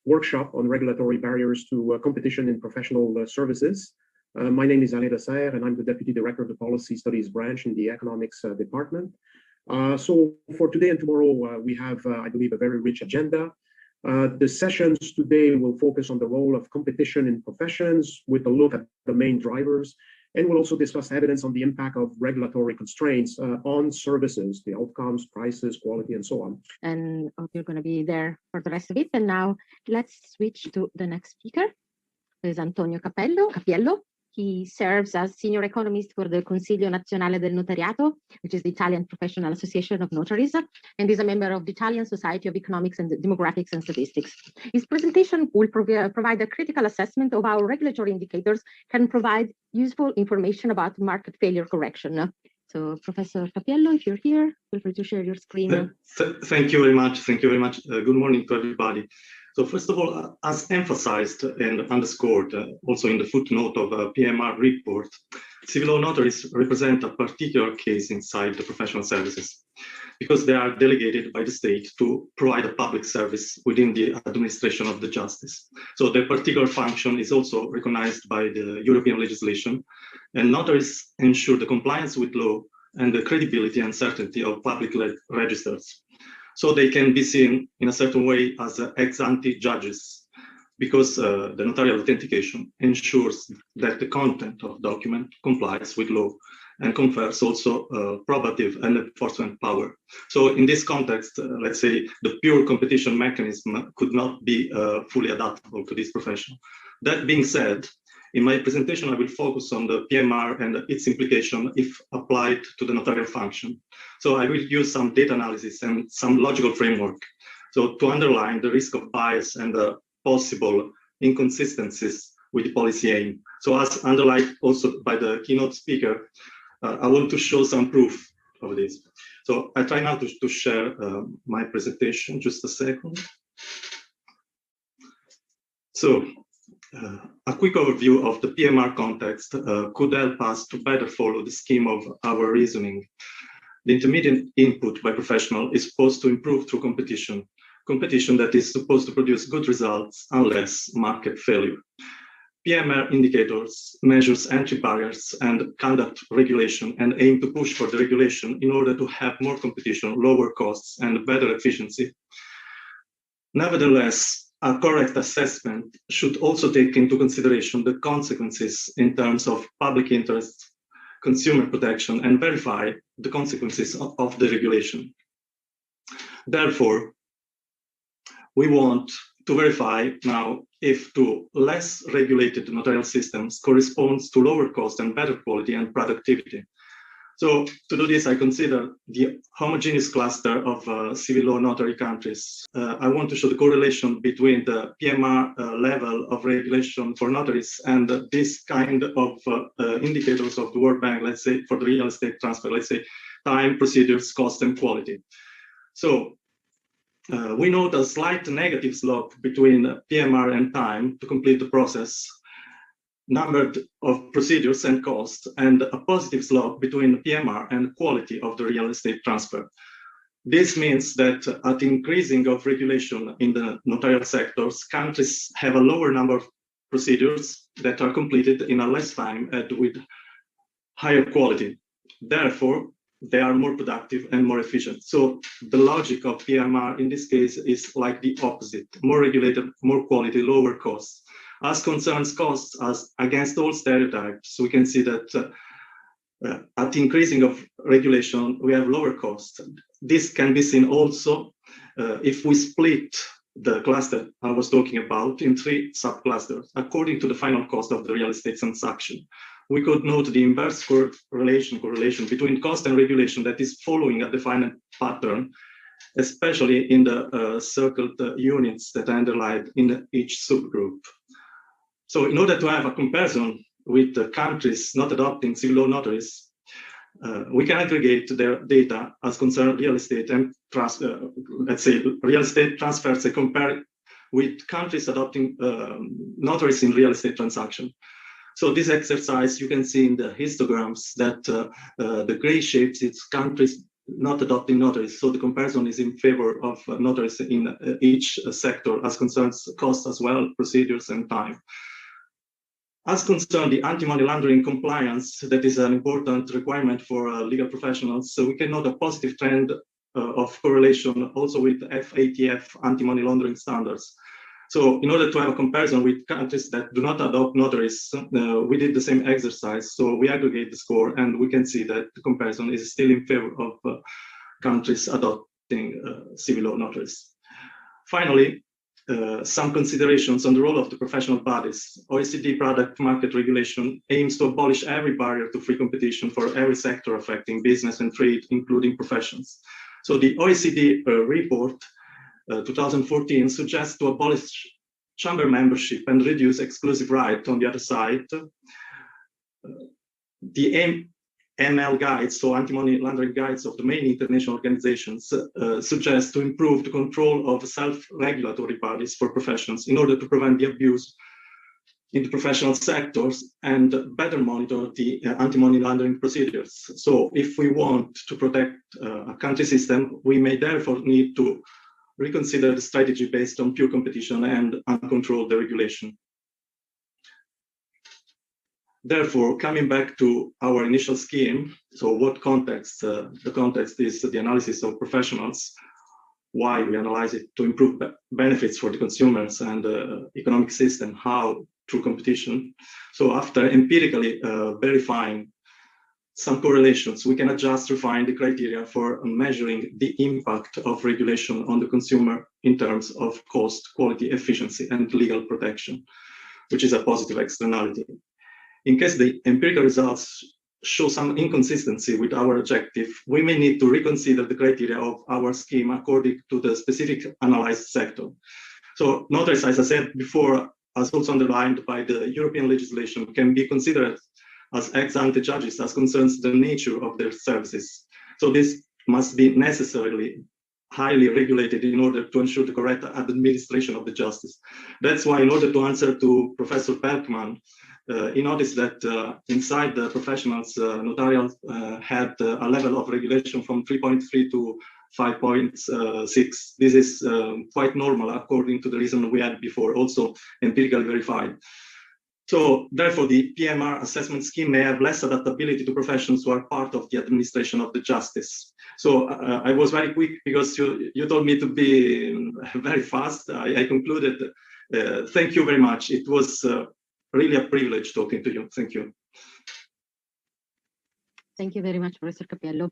workshop on regulatory barriers to competition in professional services. My name is Alain Desserre, and I'm the Deputy Director of the Policy Studies Branch in the Economics Department. So for today and tomorrow, we have, I believe, a very rich agenda. The sessions today will focus on the role of competition in professions with a look at the main drivers, and we'll also discuss evidence on the impact of regulatory constraints on services, the outcomes, prices, quality, and so on. And hope you're going to be there for the rest of it. And now let's switch to the next speaker. There's Antonio Cappiello. He serves as senior economist for the Consiglio Nazionale del Notariato, which is the Italian Professional Association of Notaries, and is a member of the Italian Society of Economics and Demographics and Statistics. His presentation will provide a critical assessment of how regulatory indicators can provide useful information about market failure correction. So, Professor Cappiello, if you're here, feel free to share your screen. Thank you very much. Thank you very much. Good morning to everybody. So first of all, as emphasized and underscored also in the footnote of a PMR report, civil law notaries represent a particular case inside the professional services because they are delegated by the state to provide a public service within the administration of the justice. So their particular function is also recognized by the European legislation, and notaries ensure the compliance with law and the credibility and certainty of public registers. So they can be seen in a certain way as ex-ante judges, because the notarial authentication ensures that the content of document complies with law and confers also probative and enforcement power. So in this context, let's say the pure competition mechanism could not be fully adaptable to this profession. That being said, in my presentation, I will focus on the PMR and its implication if applied to the notarial function. So I will use some data analysis and some logical framework. So to underline the risk of bias and the possible inconsistencies with the policy aim. So as underlined also by the keynote speaker, I want to show some proof of this. So I try now to share my presentation, just a second. So, a quick overview of the PMR context could help us to better follow the scheme of our reasoning. The intermediate input by professional is supposed to improve through competition that is supposed to produce good results unless market failure. PMR indicators measures entry barriers and conduct regulation and aim to push for the regulation in order to have more competition, lower costs, and better efficiency. Nevertheless, a correct assessment should also take into consideration the consequences in terms of public interest, consumer protection, and verify the consequences of the regulation. Therefore, we want to verify now if to less regulated notarial systems corresponds to lower cost and better quality and productivity. So to do this, I consider the homogeneous cluster of civil law notary countries. I want to show the correlation between the PMR level of regulation for notaries and this kind of indicators of the World Bank, let's say for the real estate transfer, let's say time, procedures, cost, and quality. So we note a slight negative slope between PMR and time to complete the process, number of procedures and costs, and a positive slope between PMR and quality of the real estate transfer. This means that at increasing of regulation in the notarial sectors, countries have a lower number of procedures that are completed in a less time and with higher quality. Therefore, they are more productive and more efficient. So the logic of PMR in this case is like the opposite: more regulated, more quality, lower costs. As concerns costs, as against all stereotypes, we can see that at increasing of regulation, we have lower costs. This can be seen also if we split the cluster I was talking about in 3 subclusters, according to the final cost of the real estate transaction. We could note the inverse correlation between cost and regulation that is following a defined pattern, especially in the circled units that are underlined in each subgroup. So in order to have a comparison with the countries not adopting civil law notaries, we can aggregate their data as concerned real estate and let's say real estate transfers and compare with countries adopting notaries in real estate transaction. So this exercise, you can see in the histograms that the gray shapes, it's countries not adopting notaries. So the comparison is in favor of notaries in each sector as concerns cost as well, procedures and time. As concerned the anti-money laundering compliance, that is an important requirement for legal professionals. So we can note a positive trend of correlation also with FATF anti-money laundering standards. So in order to have a comparison with countries that do not adopt notaries, we did the same exercise. So we aggregate the score and we can see that the comparison is still in favor of countries adopting civil law notaries. Finally, some considerations on the role of the professional bodies. OECD product market regulation aims to abolish every barrier to free competition for every sector affecting business and trade, including professions. So the OECD report 2014 suggests to abolish chamber membership and reduce exclusive right. On the other side, the ML guides, so anti-money laundering guides of the main international organizations, suggest to improve the control of self-regulatory bodies for professions in order to prevent the abuse in the professional sectors and better monitor the anti-money laundering procedures. So if we want to protect a country system, we may therefore need to reconsider the strategy based on pure competition and uncontrolled deregulation. Therefore, coming back to our initial scheme, so what context? The context is the analysis of professionals, why we analyze it to improve benefits for the consumers and the economic system, how through competition. So after empirically verifying some correlations, we can adjust, refine the criteria for measuring the impact of regulation on the consumer in terms of cost, quality, efficiency, and legal protection, which is a positive externality. In case the empirical results show some inconsistency with our objective, we may need to reconsider the criteria of our scheme according to the specific analyzed sector. So notaries, as I said before, as also underlined by the European legislation, can be considered as ex-ante judges as concerns the nature of their services. So this must be necessarily highly regulated in order to ensure the correct administration of the justice. That's why, in order to answer to Professor Bergman, he noticed that inside the professionals, notarial had a level of regulation from 3.3 to 5.6. This is quite normal according to the reason we had before, also empirically verified. So therefore, the PMR assessment scheme may have less adaptability to professions who are part of the administration of the justice. So I was very quick because you told me to be very fast. I concluded. Thank you very much. It was really a privilege talking to you. Thank you. Thank you very much, Professor Cappiello.